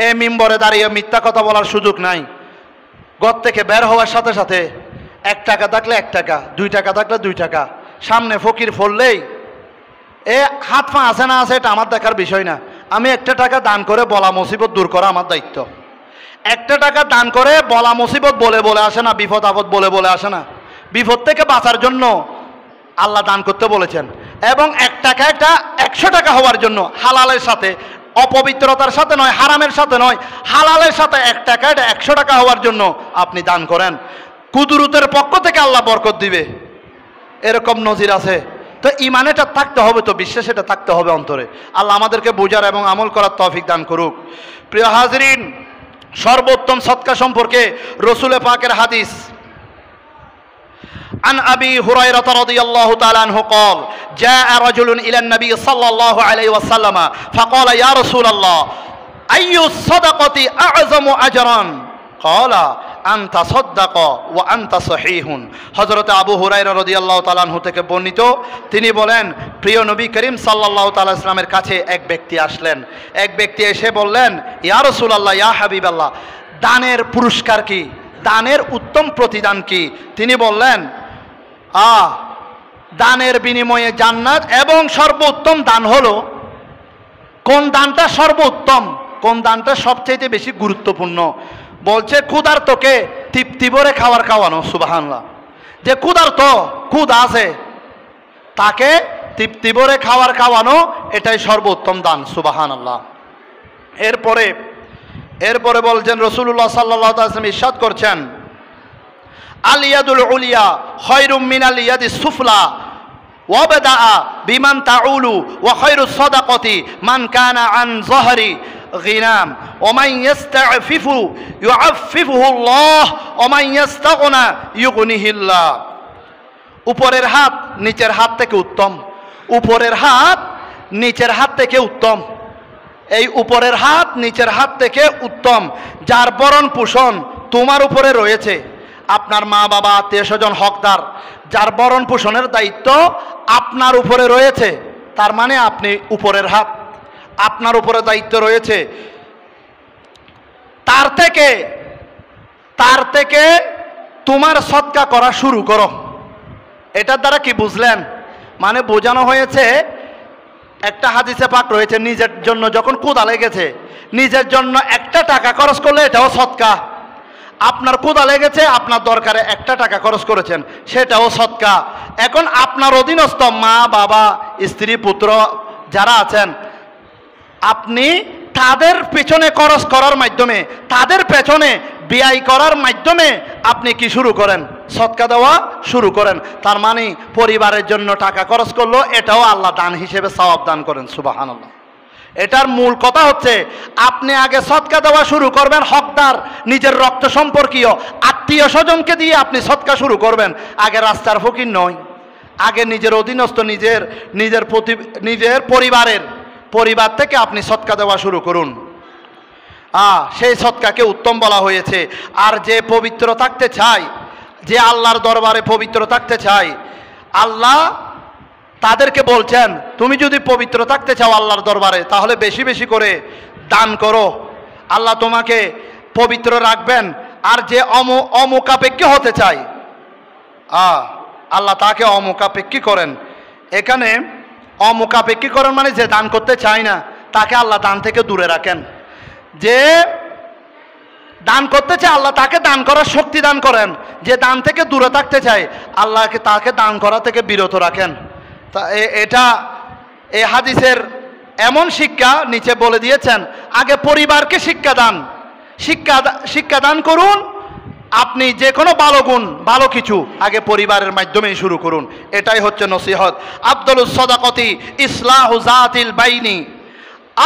এই মিম্বরে দাঁড়িয়ে মিথ্যা কথা বলার সুযোগ নাই। ঘর থেকে বের হওয়ার সাথে সাথে 1 টাকা থাকলে 1 টাকা, 2 টাকা থাকলে 2 টাকা, সামনে ফকির পড়লেই এ হাত পা আছে না আছে এটা আমার দেখার বিষয় না। আমি 1 টাকা দান করে বলা মুসিবত দূর করা আমার দায়িত্ব। 1 টাকা দান করে বলা মুসিবত বলে বলে আসে না, বিপদ আপদ বলে বলে আসে না। বিপদ থেকে বাঁচার জন্য আল্লাহ দান করতে বলেছেন, এবং 1 টাকা একটা 100 টাকা হওয়ার জন্য হালালের সাথে, অপবিত্রতার সাথে নয়, হারামের সাথে নয়, হালালের সাথে 1 টাকা এটা 100 টাকা হওয়ার জন্য আপনি দান করেন, কুদরতের পক্ষ থেকে আল্লাহ বরকত দিবে। এরকম নজির আছে। তো ইমান এটা থাকতে হবে, তো বিশ্বাস এটা থাকতে হবে অন্তরে। আল্লাহ আমাদেরকে বোঝার এবং আমল করার তৌফিক দান করুক। প্রিয় হাজরিন, সর্বোত্তম সদকা সম্পর্কে রসুল পাকের হাদিস, عن أبي هريرة رضي الله تعالى عنه قال جاء رجل إلى النبي صلى الله عليه وسلم فقال يا رسول الله أي الصدقة أعظم أجرا قال أن تصدق وأنت صحيح। হযরত আবু হুরায়রা রাদিয়াল্লাহু তাআলা আনহু থেকে বর্ণিত, তিনি বলেন প্রিয় নবী করিম সাল্লাল্লাহু তাআলা ইসলামের কাছে এক ব্যক্তি আসলেন। এক ব্যক্তি এসে বললেন, ইয়া রাসূলুল্লাহ, ইয়া হাবিবাল্লাহ, দানের পুরস্কার কি, দানের উত্তম প্রতিদান কি? তিনি বললেন, দানের বিনিময়ে জান্নাত, এবং সর্বোত্তম দান হলো, কোন দানটা সর্বোত্তম, কোন দানটা সবচেয়ে বেশি গুরুত্বপূর্ণ? বলছে ক্ষুধার্তকে তৃপ্তি ভরে খাবার খাওয়ানো। সুবহানাল্লাহ। যে ক্ষুধার্ত, ক্ষুধা আছে, তাকে তৃপ্তি ভরে খাবার খাওয়ানো, এটাই সর্বোত্তম দান। সুবহানাল্লাহ। এরপরে বলছেন রাসূলুল্লাহ সাল্লাল্লাহু আলাইহি ওয়াসাল্লাম ইরশাদ করছেন, আল ইয়াদুল উলিয়া খায়রুম মিনাল ইয়াদিস সুফলা ওয়াবদা বিমান তাউলু ওয়া খায়রুস সাদাকাতি মান কানা আন যহরি গিনাম ওয়া মান ইস্তাফিফু ইউআফিফুহুল্লাহ ওয়া মান ইস্তাগনা ইউগনিহিল্লাহ। উপরের হাত নিচের হাত থেকে উত্তম, উপরের হাত নিচের হাত থেকে উত্তম। এই উপরের হাত নিচের হাত থেকে উত্তম, যার ভরণ পোষণ তোমার উপরে রয়েছে, আপনার মা বাবা আত্মীয় স্বজন হকদার, যার ভরণ পোষণের দায়িত্ব আপনার উপরে রয়েছে, তার মানে আপনি উপরের হাত, আপনার উপরে দায়িত্ব রয়েছে। তার থেকে তোমার সদকা করা শুরু করো। এটার দ্বারা কি বুঝলেন? মানে বোঝানো হয়েছে, একটা হাদিসে পাক রয়েছে, নিজের জন্য যখন ক্ষুধা লেগেছে, নিজের জন্য 1 টাকা খরচ করলে এটাও সদকা। আপনার ক্ষুধা লেগেছে, আপনার দরকারে 1 টাকা খরচ করেছেন, সেটাও সদকা। এখন আপনার অধীনস্থ মা বাবা স্ত্রী পুত্র যারা আছেন, আপনি তাদের পেছনে খরচ করার মাধ্যমে, তাদের পেছনে ব্যয় করার মাধ্যমে আপনি কি শুরু করেন? সদকা দেওয়া শুরু করেন। তার মানে পরিবারের জন্য টাকা খরচ করলো, এটাও আল্লাহ দান হিসেবে সওয়াব দান করেন। সুবহানাল্লাহ। এটার মূল কথা হচ্ছে, আপনি আগে সদকা দেওয়া শুরু করবেন, হকদার নিজের রক্ত সম্পর্কীয় আত্মীয় স্বজনকে দিয়ে আপনি সদকা শুরু করবেন। আগে রাস্তার ফকির নয়, আগে নিজের অধীনস্থ, নিজের পরিবার থেকে আপনি সদকা দেওয়া শুরু করুন। সেই সদকাকে উত্তম বলা হয়েছে। আর যে পবিত্র থাকতে চায়, যে আল্লাহর দরবারে পবিত্র থাকতে চায়, আল্লাহ তাদেরকে বলছেন, তুমি যদি পবিত্র থাকতে চাও আল্লাহর দরবারে, তাহলে বেশি বেশি করে দান করো, আল্লাহ তোমাকে পবিত্র রাখবেন। আর যে অমুখাপেক্ষী হতে চায়, আল্লাহ তাকে অমুখাপেক্ষী করেন। এখানে অমুখাপেক্ষী করেন মানে যে দান করতে চায় না, তাকে আল্লাহ দান থেকে দূরে রাখেন। যে দান করতে চায়, আল্লাহ তাকে দান করার শক্তি দান করেন। যে দান থেকে দূরে থাকতে চায়, আল্লাহকে তাকে দান করা থেকে বিরত রাখেন। তা এটা এই হাদিসের এমন শিক্ষা নিচে বলে দিয়েছেন, আগে পরিবারকে শিক্ষা দান করুন। আপনি যে কোনো ভালো গুণ, ভালো কিছু আগে পরিবারের মাধ্যমেই শুরু করুন। এটাই হচ্ছে নসিহত। আফদলুস সাদাকাতি ইসলাহু যাতিল বাইনি,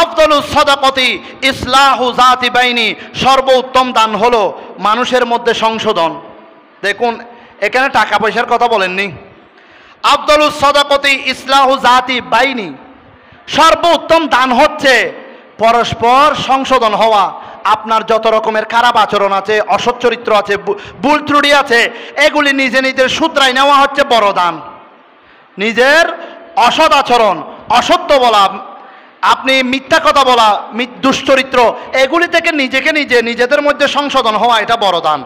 আফদলুস সাদাকাতি ইসলাহু যাতি বাইনি, সর্বোত্তম দান হলো মানুষের মধ্যে সংশোধন। দেখুন, এখানে টাকা পয়সার কথা বলেননি। আফদলুস সাদাকাতি ইসলাহু যাতি বাইনি, সর্বোত্তম দান হচ্ছে পরস্পর সংশোধন হওয়া। আপনার যত রকমের খারাপ আচরণ আছে, অসৎ চরিত্র আছে, ভুল ত্রুটি আছে, এগুলি নিজের শুধরাই নেওয়া হচ্ছে বড় দান। নিজের অসৎ আচরণ, অসত্য বলা, আপনি মিথ্যা কথা বলা, দুশ্চরিত্র, এগুলি থেকে নিজেকে নিজেদের মধ্যে সংশোধন হওয়া, এটা বড় দান।